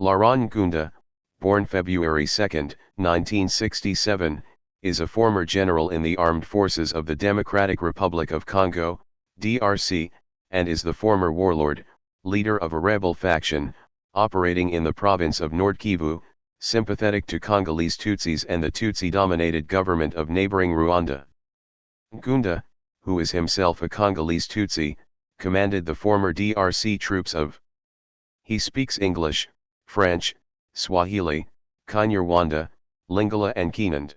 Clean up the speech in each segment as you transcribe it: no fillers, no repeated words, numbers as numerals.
Laurent Nkunda, born February 2, 1967, is a former general in the armed forces of the Democratic Republic of Congo, DRC, and is the former warlord, leader of a rebel faction, operating in the province of Nord Kivu, sympathetic to Congolese Tutsis and the Tutsi-dominated government of neighboring Rwanda. Nkunda, who is himself a Congolese Tutsi, commanded the former DRC troops of. He speaks English, French, Swahili, Kinyarwanda, Lingala and Kinand.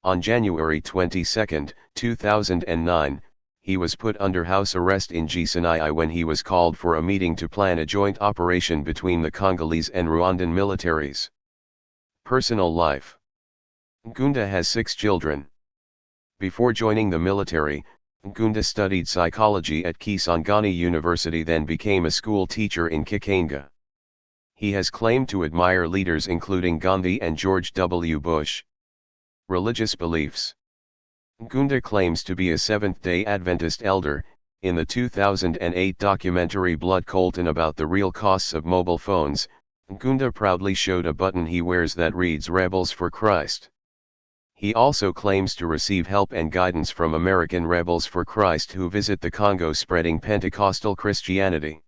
On January 22, 2009, he was put under house arrest in Gisenyi when he was called for a meeting to plan a joint operation between the Congolese and Rwandan militaries. Personal life. Nkunda has 6 children. Before joining the military, Nkunda studied psychology at Kisangani University, then became a school teacher in Kikanga. He has claimed to admire leaders including Gandhi and George W. Bush. Religious beliefs. Nkunda claims to be a Seventh-day Adventist elder. In the 2008 documentary Blood Colton about the real costs of mobile phones, Nkunda proudly showed a button he wears that reads "Rebels for Christ." He also claims to receive help and guidance from American Rebels for Christ who visit the Congo spreading Pentecostal Christianity.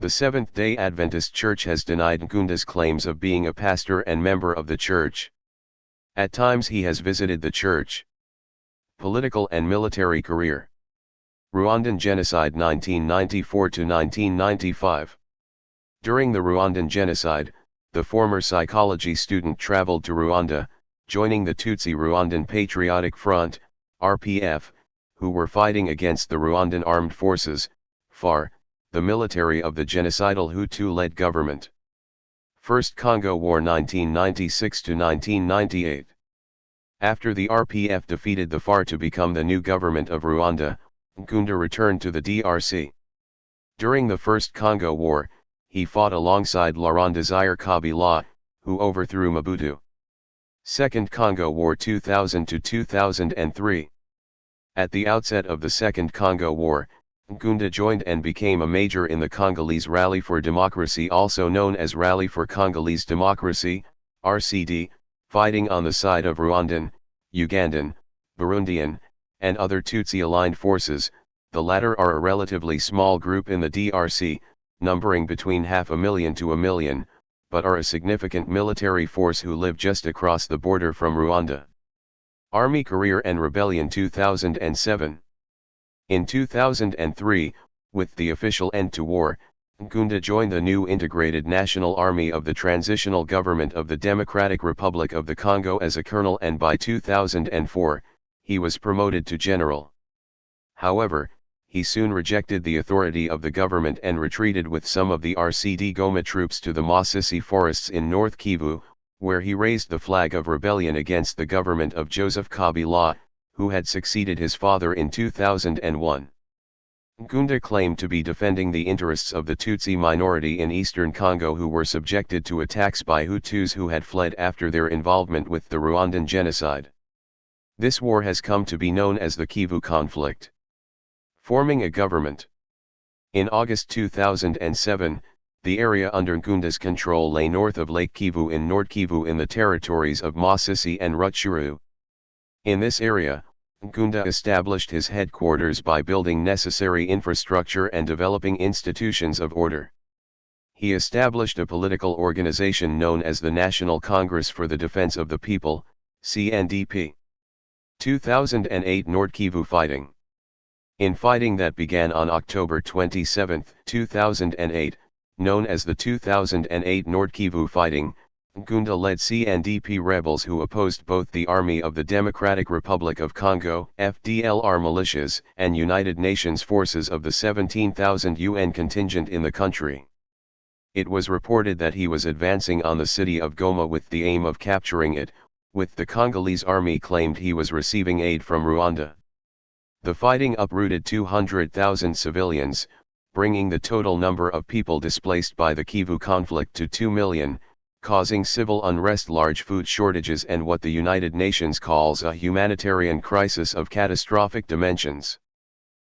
The Seventh-day Adventist Church has denied Nkunda's claims of being a pastor and member of the church. At times he has visited the church. Political and military career. Rwandan genocide 1994 to 1995. During the Rwandan genocide, the former psychology student traveled to Rwanda, joining the Tutsi Rwandan Patriotic Front, RPF, who were fighting against the Rwandan Armed Forces, FAR, the military of the genocidal Hutu-led government. First Congo War 1996 to 1998. After the RPF defeated the FAR to become the new government of Rwanda, Nkunda returned to the DRC. During the First Congo War, he fought alongside Laurent Kabila, who overthrew Mobutu. Second Congo War 2000 to 2003. At the outset of the Second Congo War, Nkunda joined and became a major in the Congolese Rally for Democracy, also known as Rally for Congolese Democracy, RCD, fighting on the side of Rwandan, Ugandan, Burundian, and other Tutsi-aligned forces. The latter are a relatively small group in the DRC, numbering between 500,000 to 1 million, but are a significant military force who live just across the border from Rwanda. Army career and rebellion 2007. In 2003, with the official end to war, Nkunda joined the new Integrated National Army of the Transitional Government of the Democratic Republic of the Congo as a colonel, and by 2004, he was promoted to general. However, he soon rejected the authority of the government and retreated with some of the RCD Goma troops to the Masisi forests in North Kivu, where he raised the flag of rebellion against the government of Joseph Kabila, who had succeeded his father in 2001. Nkunda claimed to be defending the interests of the Tutsi minority in eastern Congo who were subjected to attacks by Hutus who had fled after their involvement with the Rwandan genocide. This war has come to be known as the Kivu conflict. Forming a government. In August 2007, the area under Nkunda's control lay north of Lake Kivu in Nord Kivu in the territories of Masisi and Rutshuru. In this area, Nkunda established his headquarters by building necessary infrastructure and developing institutions of order. He established a political organization known as the National Congress for the Defense of the People, CNDP. 2008 Nord Kivu fighting. In fighting that began on October 27, 2008, known as the 2008 Nord Kivu fighting, Nkunda led CNDP rebels who opposed both the Army of the Democratic Republic of Congo (FDLR) militias and United Nations forces of the 17,000 UN contingent in the country. It was reported that he was advancing on the city of Goma with the aim of capturing it, with the Congolese army claimed he was receiving aid from Rwanda. The fighting uprooted 200,000 civilians, bringing the total number of people displaced by the Kivu conflict to 2 million, causing civil unrest, large food shortages, and what the United Nations calls a humanitarian crisis of catastrophic dimensions.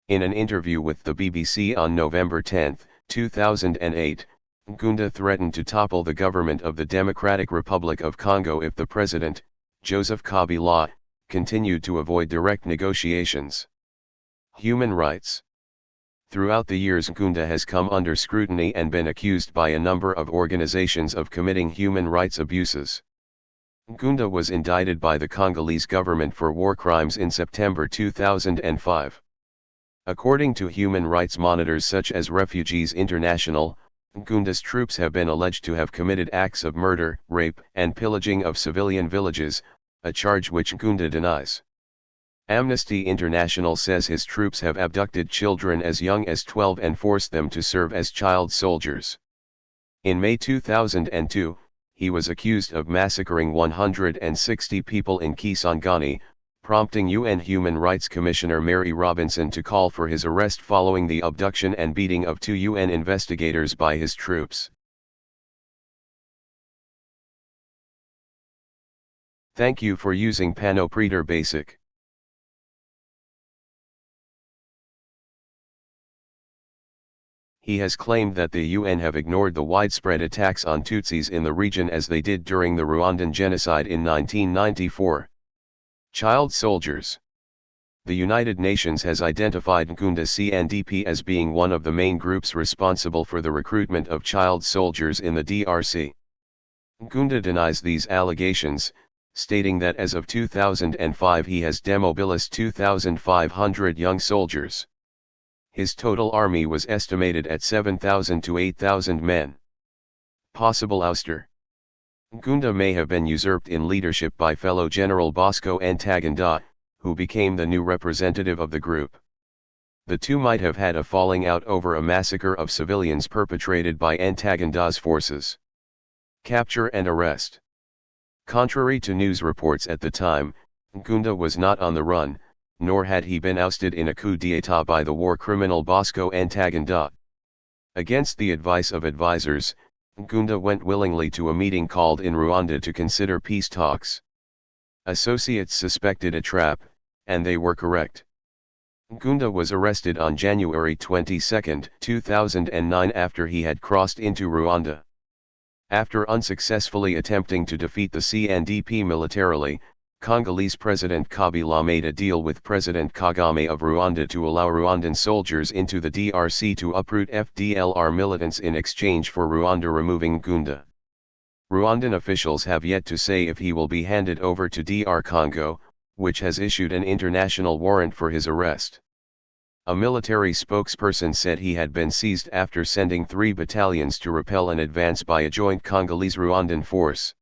In an interview with the BBC on November 10, 2008, Nkunda threatened to topple the government of the Democratic Republic of Congo if the president, Joseph Kabila, continued to avoid direct negotiations. Human rights. Throughout the years, Nkunda has come under scrutiny and been accused by a number of organizations of committing human rights abuses. Nkunda was indicted by the Congolese government for war crimes in September 2005. According to human rights monitors such as Refugees International, Nkunda's troops have been alleged to have committed acts of murder, rape, and pillaging of civilian villages, a charge which Nkunda denies. Amnesty International says his troops have abducted children as young as 12 and forced them to serve as child soldiers. In May 2002, he was accused of massacring 160 people in Kisangani, prompting UN Human Rights Commissioner Mary Robinson to call for his arrest following the abduction and beating of 2 UN investigators by his troops. Thank you for using Panopreter Basic. He has claimed that the UN have ignored the widespread attacks on Tutsis in the region as they did during the Rwandan genocide in 1994. Child soldiers. The United Nations has identified Nkunda CNDP as being one of the main groups responsible for the recruitment of child soldiers in the DRC. Nkunda denies these allegations, stating that as of 2005 he has demobilized 2,500 young soldiers. His total army was estimated at 7,000 to 8,000 men. Possible ouster. Nkunda may have been usurped in leadership by fellow General Bosco Ntaganda, who became the new representative of the group. The two might have had a falling out over a massacre of civilians perpetrated by Ntaganda's forces. Capture and arrest. Contrary to news reports at the time, Nkunda was not on the run, nor had he been ousted in a coup d'état by the war criminal Bosco Ntaganda. Against the advice of advisors, Nkunda went willingly to a meeting called in Rwanda to consider peace talks. Associates suspected a trap, and they were correct. Nkunda was arrested on January 22, 2009 after he had crossed into Rwanda. After unsuccessfully attempting to defeat the CNDP militarily, Congolese President Kabila made a deal with President Kagame of Rwanda to allow Rwandan soldiers into the DRC to uproot FDLR militants in exchange for Rwanda removing Nkunda. Rwandan officials have yet to say if he will be handed over to DR Congo, which has issued an international warrant for his arrest. A military spokesperson said he had been seized after sending 3 battalions to repel an advance by a joint Congolese-Rwandan force.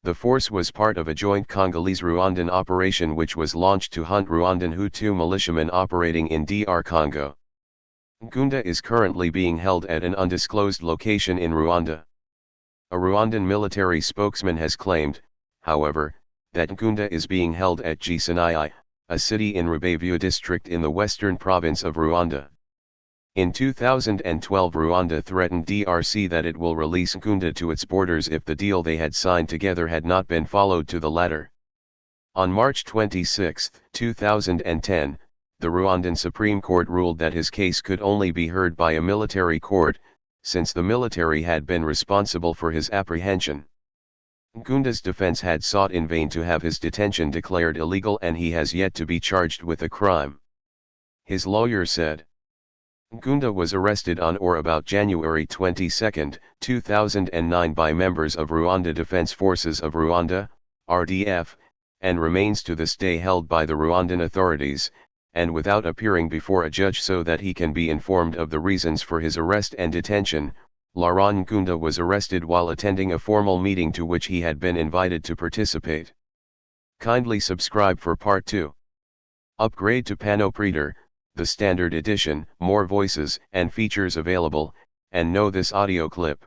The force was part of a joint Congolese-Rwandan operation which was launched to hunt Rwandan Hutu militiamen operating in DR Congo. Nkunda is currently being held at an undisclosed location in Rwanda. A Rwandan military spokesman has claimed, however, that Nkunda is being held at Gisenyi, a city in Rubavu district in the western province of Rwanda. In 2012 Rwanda threatened DRC that it will release Nkunda to its borders if the deal they had signed together had not been followed to the latter. On March 26, 2010, the Rwandan Supreme Court ruled that his case could only be heard by a military court, since the military had been responsible for his apprehension. Nkunda's defense had sought in vain to have his detention declared illegal and he has yet to be charged with a crime. His lawyer said. Nkunda was arrested on or about January 22, 2009 by members of Rwanda Defense Forces of Rwanda, RDF, and remains to this day held by the Rwandan authorities, and without appearing before a judge so that he can be informed of the reasons for his arrest and detention. Laurent Nkunda was arrested while attending a formal meeting to which he had been invited to participate. Kindly subscribe for Part 2. Upgrade to Panopreter, the standard edition, more voices and features available, and know this audio clip.